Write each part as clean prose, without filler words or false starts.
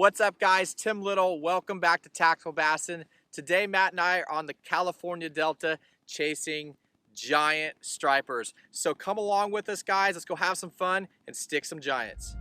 What's up, guys? Tim Little. Welcome back to TacticalBassin. Today, Matt and I are on the California Delta chasing giant stripers. So come along with us, guys. Let's go have some fun and stick some giants.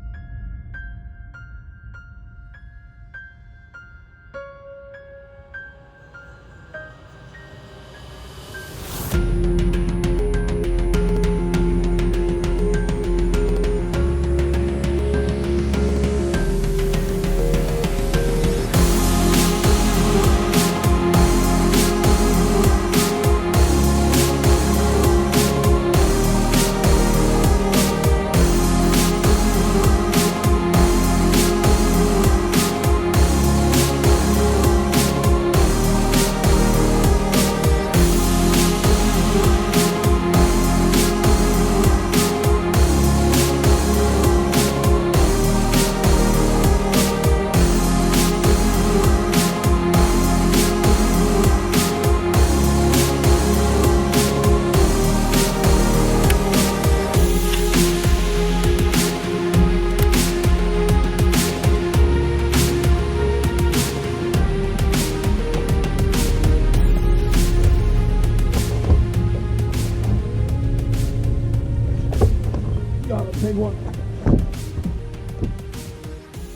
Big one.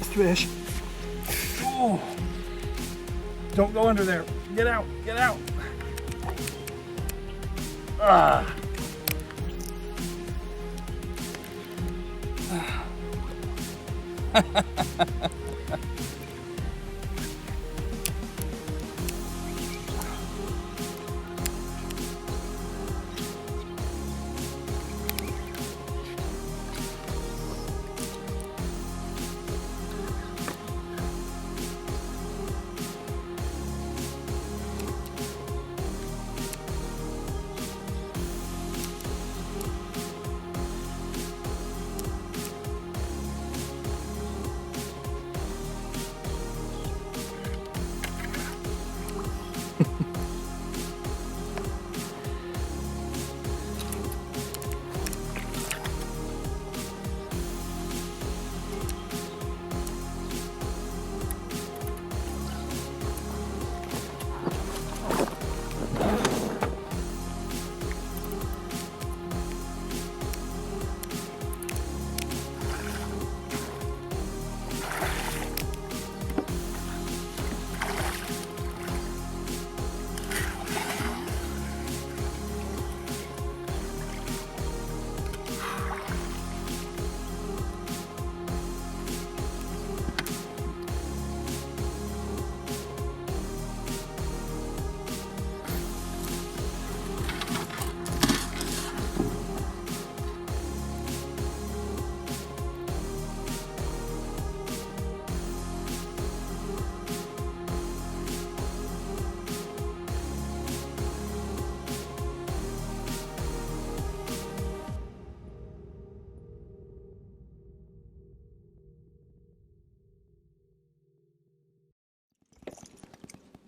Fish. Oh. Don't go under there. Get out. Get out. Ah.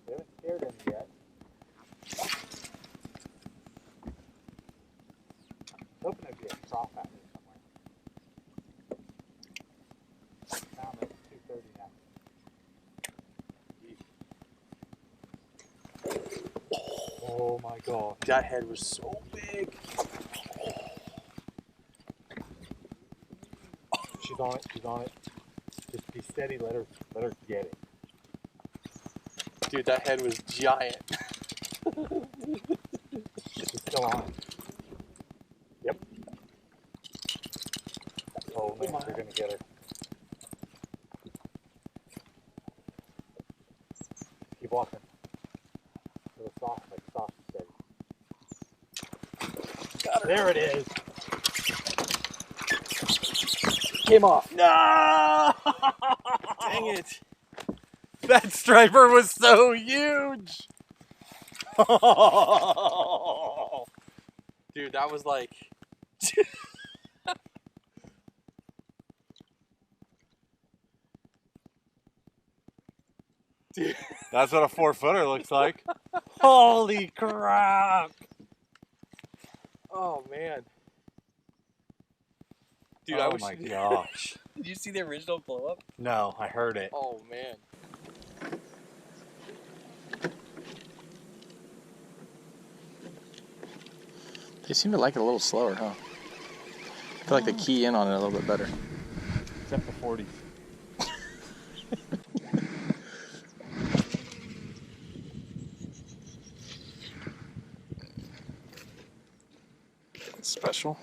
They haven't scared him yet. Hoping there'd be a trough out there somewhere. Found it at 2:30 now. Oh my god, that head was so big. She's on it. She's on it. Just be steady. Let her get it. Dude, that head was giant. She's still on it. Yep. Oh man, they're gonna get her. Keep walking. A little soft, like soft and steady. Got her. There it is. Came off. No! Dang it. That striper was so huge. Dude, that was like... Dude. That's what a 4-footer looks like. Holy crap. Oh, man. Dude, I Oh wish. my gosh. Did you see the original blow up? No, I heard it. Oh man. They seem to like it a little slower, huh? I feel like they key in on it a little bit better. Except the 40s. Special.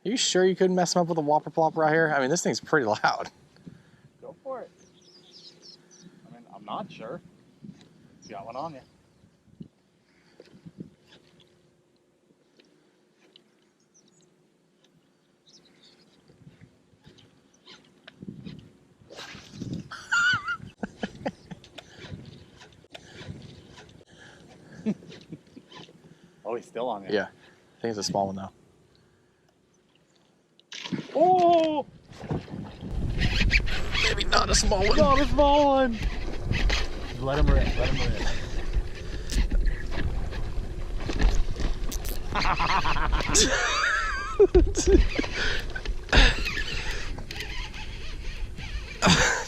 Are you sure you couldn't mess him up with a whopper plopper out here? I mean, this thing's pretty loud. Go for it. I mean, I'm not sure. You got one on you. Oh, he's still on you. Yeah, I think it's a small one though. Oh! Maybe not a small one. Not a small one. Let him rip. Let him rip.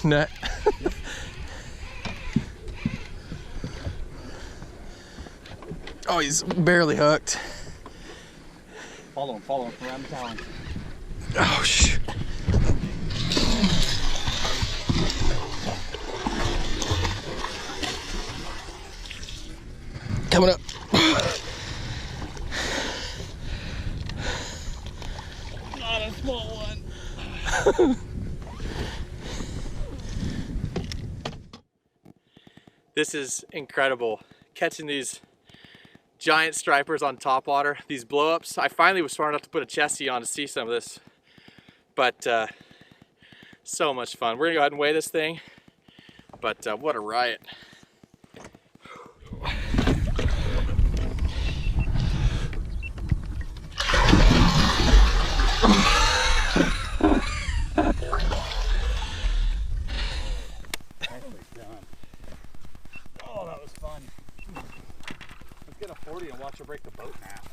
Net. Oh, he's barely hooked. Follow him from around the town. Oh, shoot. Coming up. Not a small one. This is incredible. Catching these giant stripers on topwater, these blow-ups. I finally was smart enough to put a chesty on to see some of this. But so much fun. We're gonna go ahead and weigh this thing. But what a riot. Oh, that was fun. Let's get a 40 and watch her break the boat in half.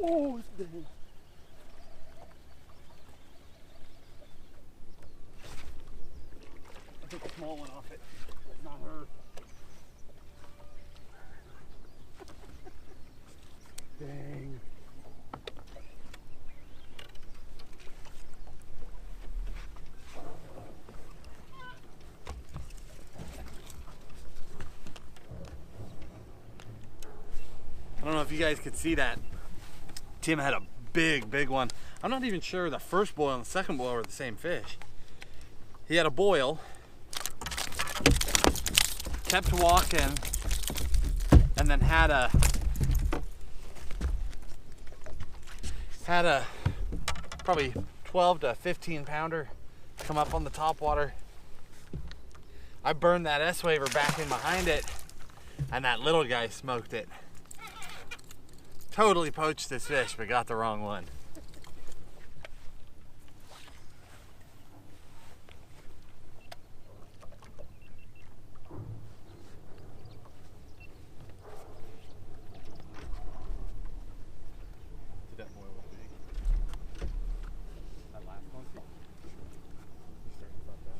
Oh, it's big. I took a small one off it. Not her. don't know if you guys could see that. Tim had a big one. I'm not even sure the first boil and the second boil were the same fish. He had a boil, kept walking, and then had a probably 12 to 15 pounder come up on the topwater. I burned that S-waver back in behind it, and that little guy smoked it. Totally poached this fish, but got the wrong one. Did that boil was big? That last one? You started about that?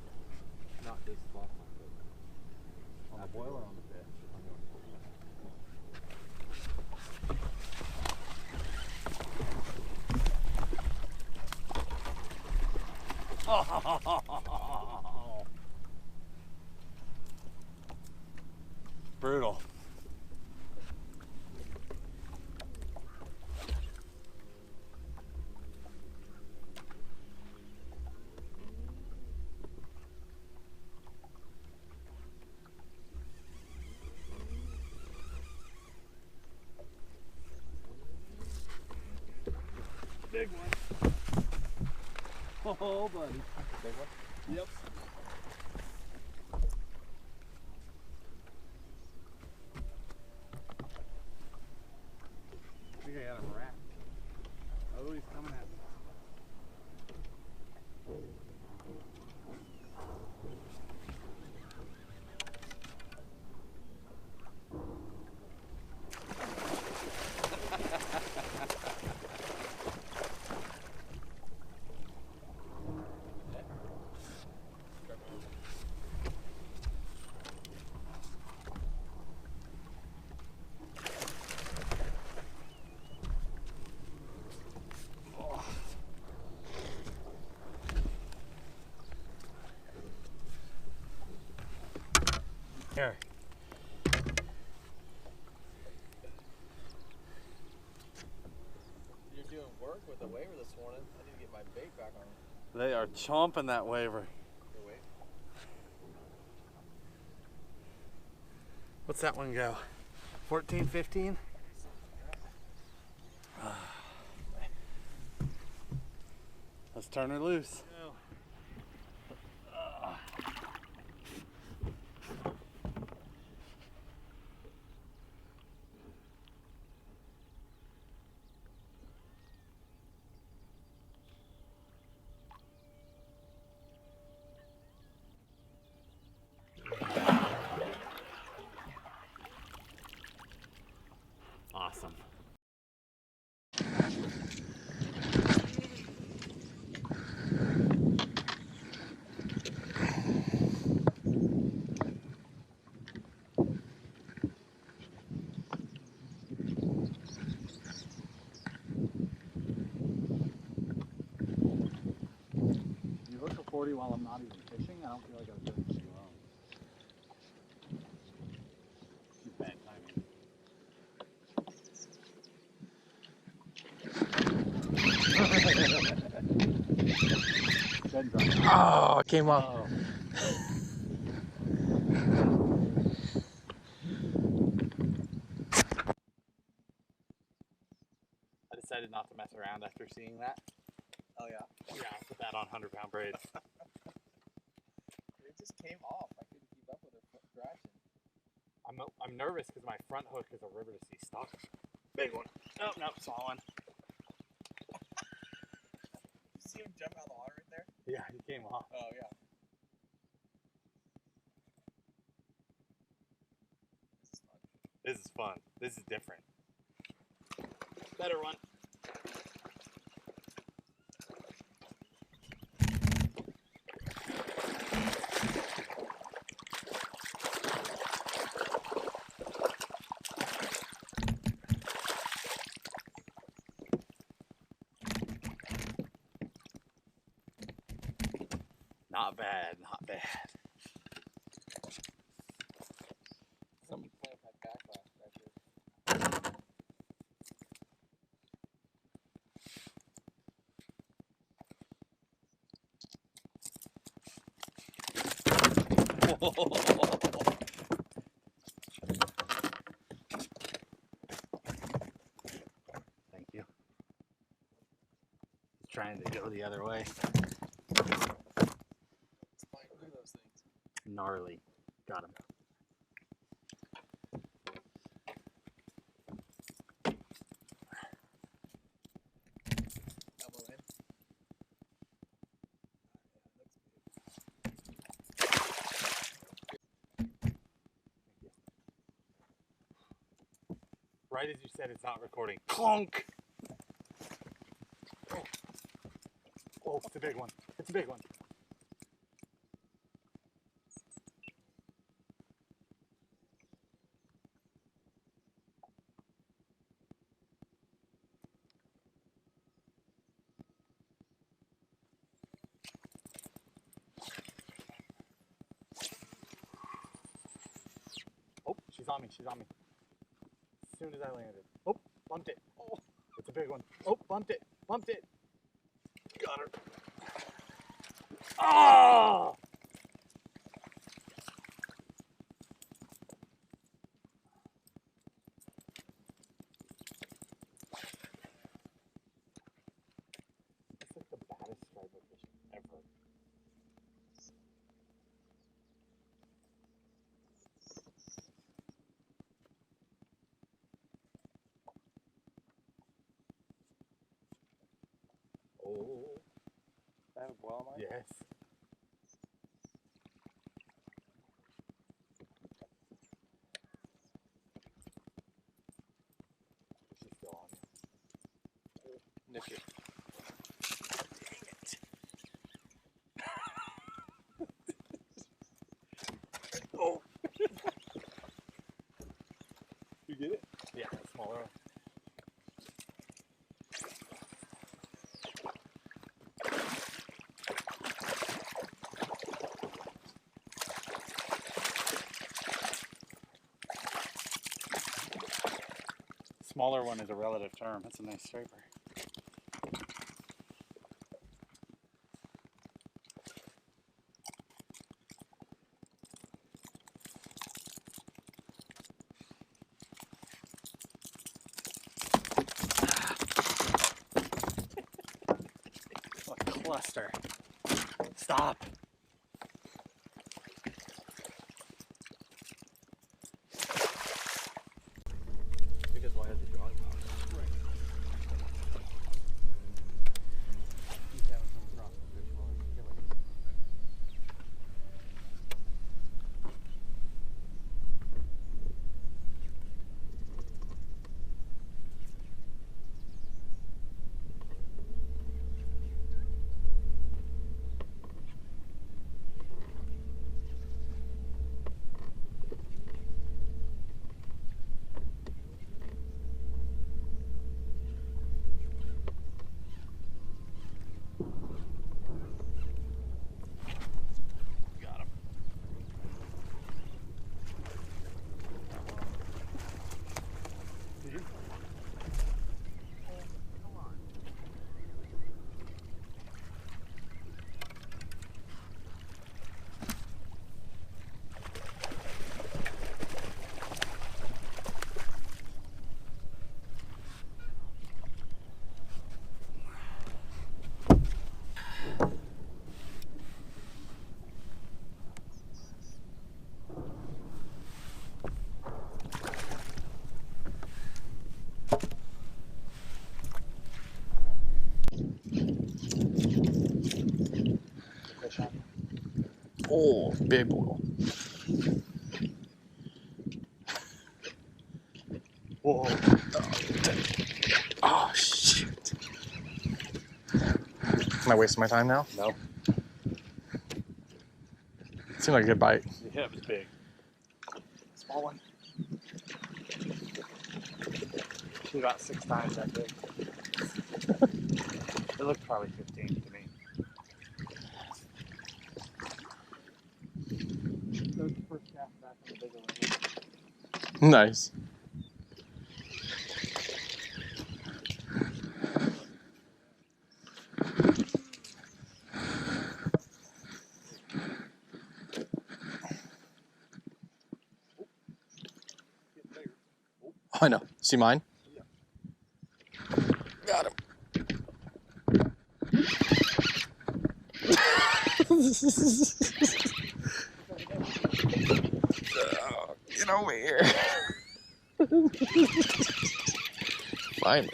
Not this last one, but on the boil or on the bit? Oh. Brutal. Big one. Oh, buddy. Big one? Yep. I think I got him wrapped. Oh, he's coming at me. Here. You're doing work with the waiver this morning. I need to get my bait back on. They are chomping that waiver. Here, wait. What's that one go? 14, 15? Let's turn her loose. Awesome. You look for 40 while I'm not even fishing? I don't feel like I was doing too well. Too bad timing. Oh, it came off. Oh. I decided not to mess around after seeing that. Oh yeah. Yeah, I put that on 100-pound braid. It just came off. I couldn't keep up with it thrashing. I'm nervous because my front hook is a river to sea stock. Big one. Oh, no, small one. You see him jump out of the water right there? Yeah, he came off. Oh yeah. This is fun. This is different. Better one. Not bad, not bad. Somebody planted my backlash back here. Thank you. He's trying to go the other way. Look at those things. Gnarly. Got him. Elbow in. Right as you said it's not recording. Clunk! Oh, it's a big one. It's a big one. Oh, she's on me. She's on me. As soon as I landed. Oh, bumped it. Oh, it's a big one. Oh, bumped it. Bumped it. Got her. Oh! That's like the baddest striper fish ever. Oh. That have a boil on mine? Yes. She's still on you. Nick it. Oh. You get it? Yeah, a smaller one. Smaller one is a relative term. That's a nice striper. What a cluster. Stop. Because why is it drawing? Got him. Did you? Come on. Fish on. Oh, big boil. Whoa. Oh, shit. Am I wasting my time now? No. Seemed like a good bite. Yeah, it was big. Small one. She's about 6 times that big. It looked probably 15 to me. That was the first cast back on the bigger one. Nice. I know. See mine? Got him. Get over here. Finally.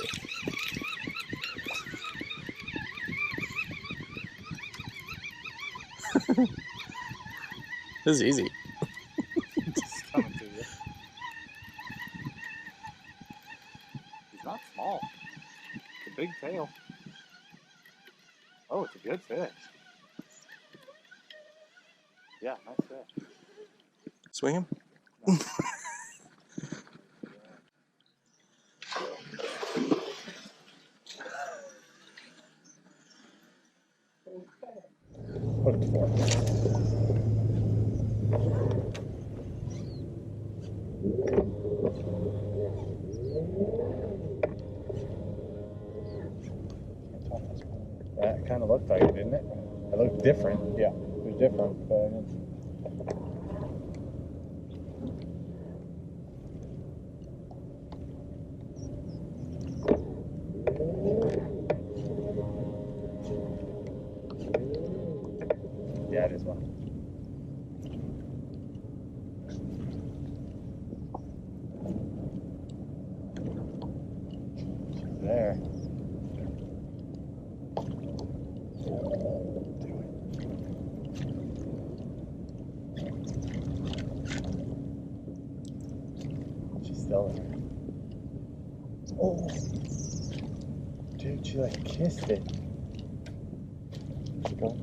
This is easy. It's coming to you. He's not small. It's a big tail. Oh, it's a good fish. Yeah, nice fish. Swing him? Hooked for That kind of looked like it, didn't it? It looked different. Yeah, it was different, but yeah, it is one. She's there. She's still there. Oh, dude, she like kissed it. Go.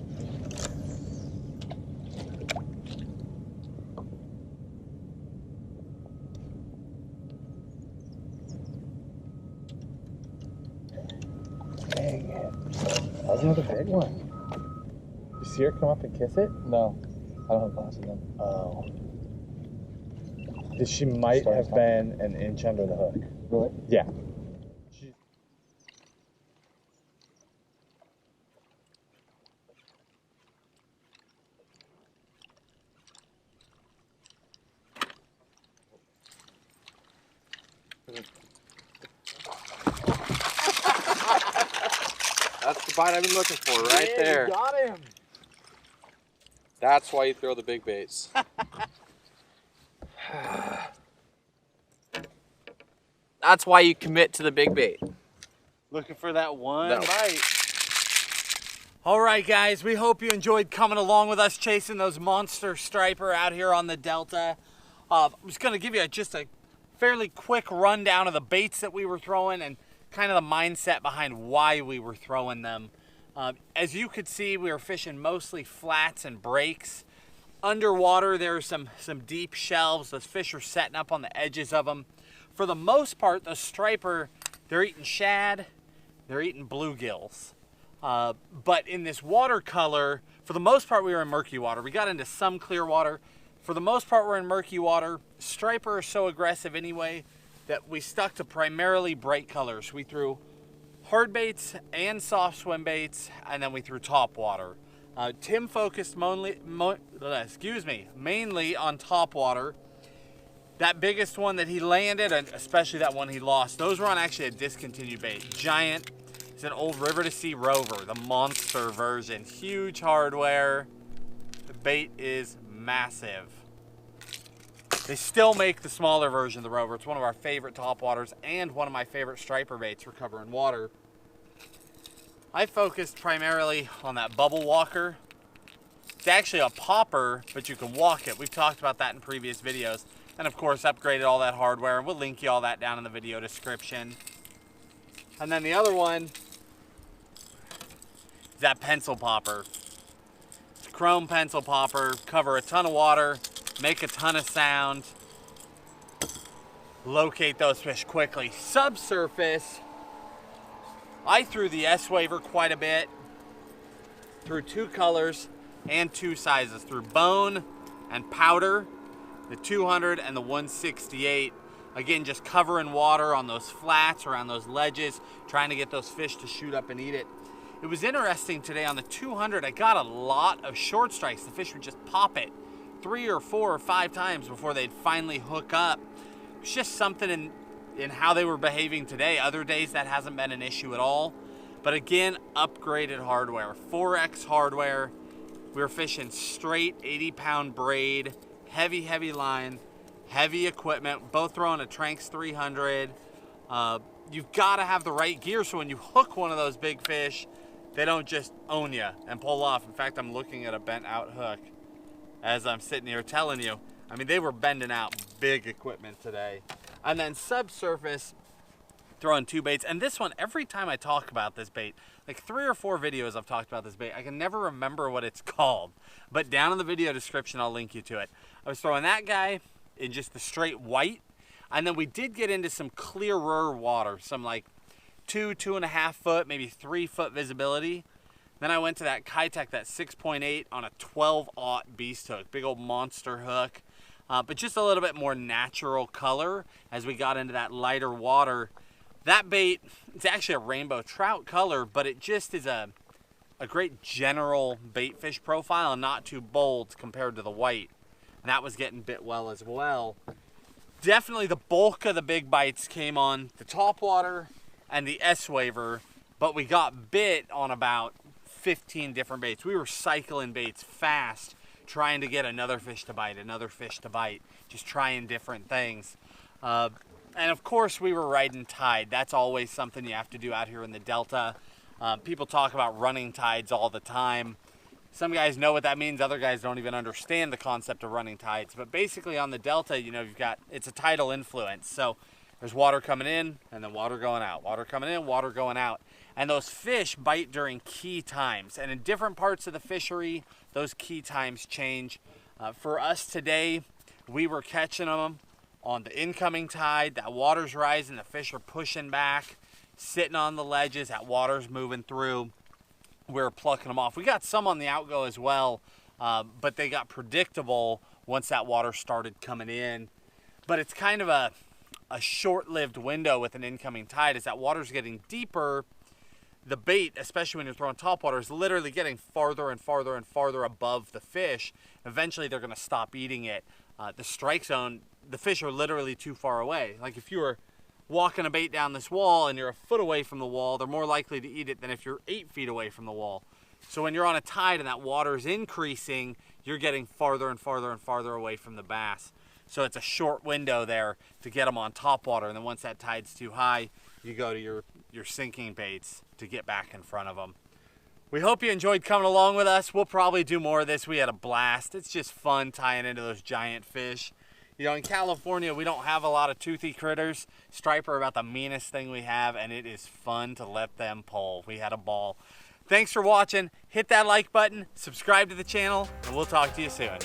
Dang it. That was another big one. You see her come up and kiss it? No. I don't have glasses on. Oh. She might have been an inch under the hook. Really? Yeah. That's the bite I've been looking for right there. You got him. That's why you throw the big baits. That's why you commit to the big bait. Looking for that one No. bite. All right, guys, we hope you enjoyed coming along with us chasing those monster striper out here on the Delta. I'm just gonna give you just a fairly quick rundown of the baits that we were throwing and kind of the mindset behind why we were throwing them. As you could see, we were fishing mostly flats and breaks. Underwater, there's some deep shelves. Those fish are setting up on the edges of them. For the most part, the striper, they're eating shad, they're eating bluegills. But in this watercolor, for the most part, we were in murky water. We got into some clear water. For the most part, we're in murky water. Striper are so aggressive anyway that we stuck to primarily bright colors. We threw hard baits and soft swim baits, and then we threw topwater. Tim focused mainly on topwater. That biggest one that he landed, and especially that one he lost, those were on actually a discontinued bait. Giant. It's an old River to Sea Rover, the monster version. Huge hardware. The bait is massive. They still make the smaller version of the Rover. It's one of our favorite topwaters and one of my favorite striper baits for covering water. I focused primarily on that bubble walker. It's actually a popper, but you can walk it. We've talked about that in previous videos. And of course, upgraded all that hardware, and we'll link you all that down in the video description. And then the other one is that pencil popper. It's a chrome pencil popper, cover a ton of water, make a ton of sound, locate those fish quickly. Subsurface, I threw the S-Waver quite a bit, through 2 colors and 2 sizes, through bone and powder, the 200 and the 168. Again, just covering water on those flats, around those ledges, trying to get those fish to shoot up and eat it. It was interesting today on the 200, I got a lot of short strikes. The fish would just pop it 3 or 4 or 5 times before they'd finally hook up. It's just something in how they were behaving today. Other days that hasn't been an issue at all. But again, upgraded hardware, 4X hardware. We were fishing straight 80-pound braid, heavy line, heavy equipment, both throwing a Tranx 300. You've got to have the right gear so when you hook one of those big fish, they don't just own you and pull off. In fact, I'm looking at a bent out hook as I'm sitting here telling you. I mean, they were bending out big equipment today. And then subsurface, throwing 2 baits. And this one, every time I talk about this bait, like 3 or 4 videos I've talked about this bait, I can never remember what it's called. But down in the video description, I'll link you to it. I was throwing that guy in just the straight white. And then we did get into some clearer water, some like 2.5 foot, maybe 3 foot visibility. Then I went to that Kitech, that 6.8 on a 12-aught beast hook, big old monster hook. But just a little bit more natural color as we got into that lighter water. That bait, it's actually a rainbow trout color, but it just is a great general bait fish profile and not too bold compared to the white. And that was getting bit well as well. Definitely the bulk of the big bites came on the Topwater and the S-Waver, but we got bit on about 15 different baits. We were cycling baits fast, trying to get another fish to bite, just trying different things. And of course we were riding tide. That's always something you have to do out here in the Delta. People talk about running tides all the time. Some guys know what that means. Other guys don't even understand the concept of running tides. But basically on the Delta, you know, it's a tidal influence. So there's water coming in and then water going out. Water coming in, water going out. And those fish bite during key times. And in different parts of the fishery, those key times change. For us today, we were catching them on the incoming tide. That water's rising, the fish are pushing back, sitting on the ledges, that water's moving through. We're plucking them off. We got some on the outgo as well, but they got predictable once that water started coming in. But it's kind of a short-lived window with an incoming tide. As that water's getting deeper, the bait, especially when you're throwing topwater, is literally getting farther and farther and farther above the fish. Eventually, they're going to stop eating it. The strike zone, the fish are literally too far away. Like if you were walking a bait down this wall and you're a foot away from the wall, they're more likely to eat it than if you're 8 feet away from the wall. So when you're on a tide and that water is increasing, you're getting farther and farther and farther away from the bass. So it's a short window there to get them on topwater. And then once that tide's too high, you go to your sinking baits to get back in front of them. We hope you enjoyed coming along with us. We'll probably do more of this. We had a blast. It's just fun tying into those giant fish. You know, in California, we don't have a lot of toothy critters. Striper are about the meanest thing we have, and it is fun to let them pull. We had a ball. Thanks for watching. Hit that like button, subscribe to the channel, and we'll talk to you soon.